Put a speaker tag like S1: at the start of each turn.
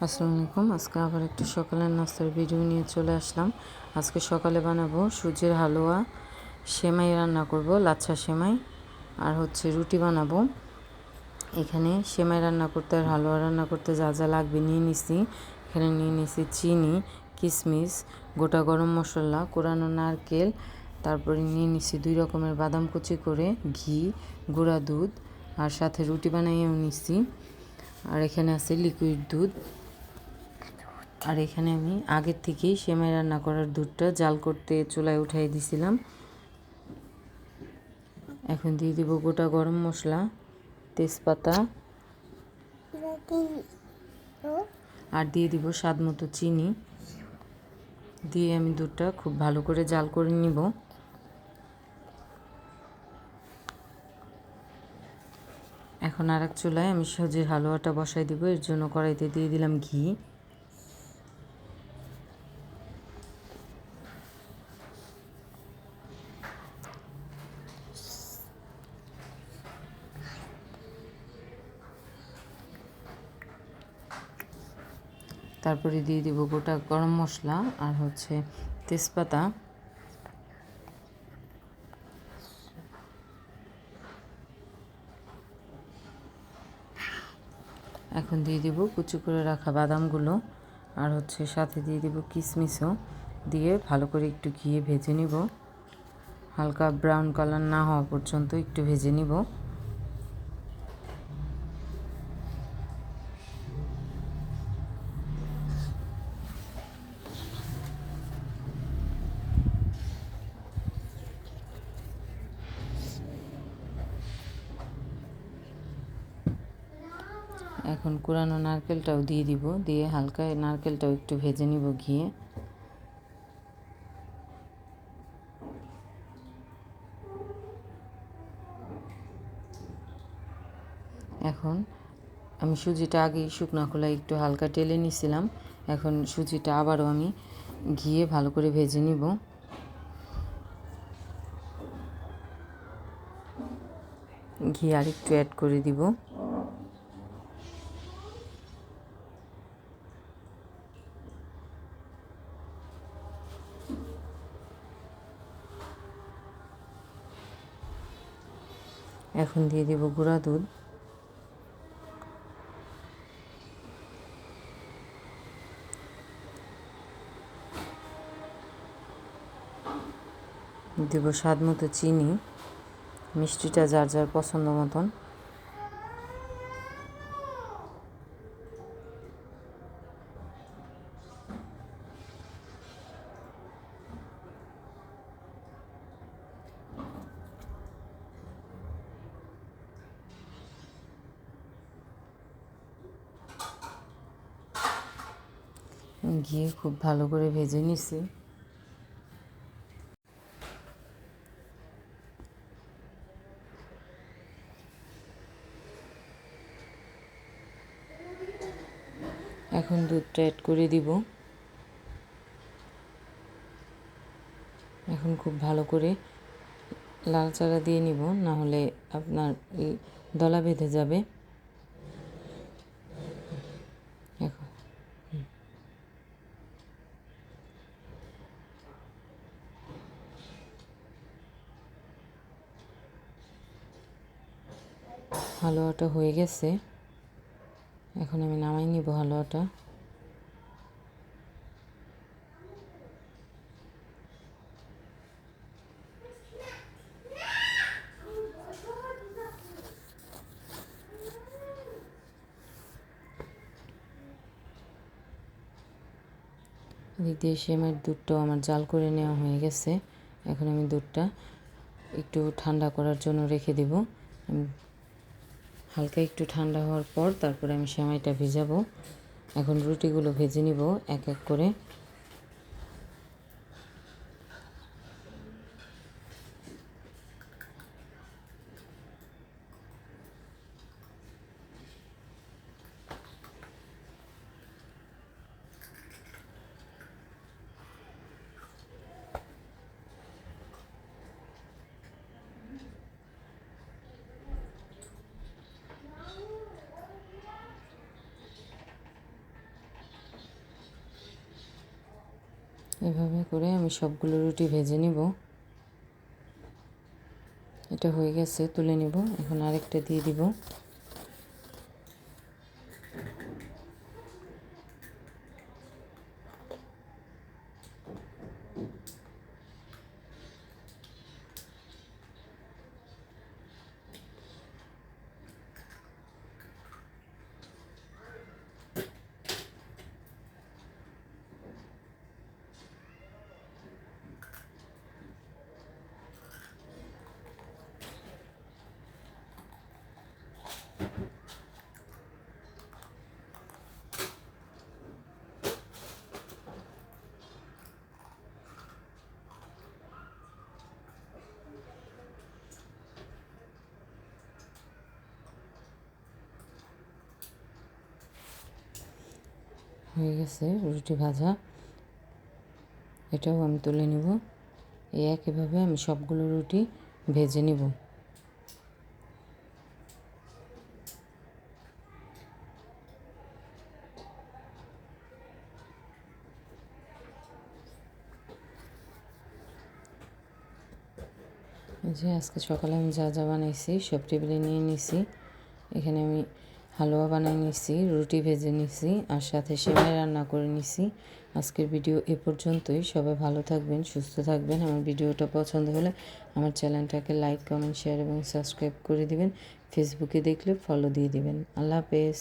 S1: আসসালামু আলাইকুম। আজকে আবার একটু সকালের নাস্তার ভিডিও নিয়ে চলে আসলাম। আজকে সকালে বানাবো সুজির হালুয়া, সেমাই রান্না করব, লাচ্ছা সেমাই, আর রুটি বানাবো। এখানে সেমাই রান্না করতে আর হালুয়া রান্না করতে যা যা লাগবে নিয়ে নিছি। এখানে নিয়ে নিছি চিনি, কিশমিশ, গোটা গরম মশলা, কোরানো নারকেল, তারপরে নিয়ে নিছি 2 রকমের বাদাম কুচি করে, ঘি, গুঁড়া দুধ, আর সাথে রুটি বানাইয়েও নিছি। আর এখানে আছে লিকুইড দুধ। আর এখানে আমি আগের থেকেই সেমাই রান্না করার দুধটা জাল করতে চুলায় উঠাই দিছিলাম। এখন দিয়ে দিব গোটা গরম মশলা, তেজপাতা, আর দিয়ে দিব স্বাদ মতো চিনি। দিয়ে আমি দুধটা খুব ভালো করে জাল করে নিব। এখন আর এক চুলায় আমি সুজির হালুয়াটা বসাই দিব। এর জন্য কড়াইতে দিয়ে দিলাম ঘি। তারপরে দিয়ে দিব গোটা গরম মশলা আর তেজপাতা। এখন দিয়ে দিব কুচি করে রাখা বাদামগুলো, আর সাথে দিয়ে দিব কিশমিশও। দিয়ে ভালো করে একটু ঘিয়ে ভেজে নিব, হালকা ব্রাউন কালার না হওয়া পর্যন্ত একটু ভেজে নিব। এখন কুড়ানো নারকেলটাও দিয়ে দিব, দিয়ে হালকা নারকেলটাও একটু ভেজে নিব ঘিয়ে। এখন আমি সুজিটা আগেই শুকনা খোলায় একটু হালকা টেলে নিছিলাম। এখন সুজিটা আবারও আমি ঘিয়ে ভালো করে ভেজে নিব। ঘি আর একটু অ্যাড করে দিব। এখন দিয়ে দিব গুঁড়া দুধ। দেব স্বাদ মতো চিনি, মিষ্টিটা যার যার পছন্দ মতন। ঘিয়ে খুব ভালো করে ভেজে নিছি। এখন দুধটা অ্যাড করে দিব। এখন খুব ভালো করে লাড়াচাড়া দিয়ে নিব, না হলে আপনার দলা বেঁধে যাবে। এখন হালুয়াটা হয়ে গেছে। এখন আমি নামাই নিব হালুয়াটা। এদিক দিয়ে সেমাইয়ের দুধটাও আমার জাল করে নেওয়া হয়ে গেছে। এখন আমি দুধটা একটু ঠান্ডা করার জন্য রেখে দেব। হালকা একটু ঠান্ডা হওয়ার পর তারপরে আমি সেমাইটা ভেজাবো। এখন রুটিগুলো ভেজে নিব এক এক করে। এভাবে করে আমি সবগুলো রুটি ভেজে নিব। এটা হয়ে গেছে, তুলে নিব। এখন আরেকটা দিয়ে দিব। হয়ে গেছে রুটি ভাজা, এটাও আমি তুলে নিব। এই একইভাবে আমি সবগুলো রুটি ভেজে নিব। যে আজকে সকালে আমি যা যা বানাইছি সব টেবিলে নিয়ে নিছি। এখানে আমি হালুয়া বানিয়ে নিছি, রুটি ভেজে নিছি, আর সাথে সেমাই রান্না করে নিছি। আজকের ভিডিও এ পর্যন্তই। সবাই ভালো থাকবেন, সুস্থ থাকবেন। আমার ভিডিওটা পছন্দ হলে আমার চ্যানেলটাকে লাইক, কমেন্ট, শেয়ার এবং সাবস্ক্রাইব করে দিবেন। ফেসবুকে দেখলে ফলো দিয়ে দিবেন। আল্লাহ হাফেজ।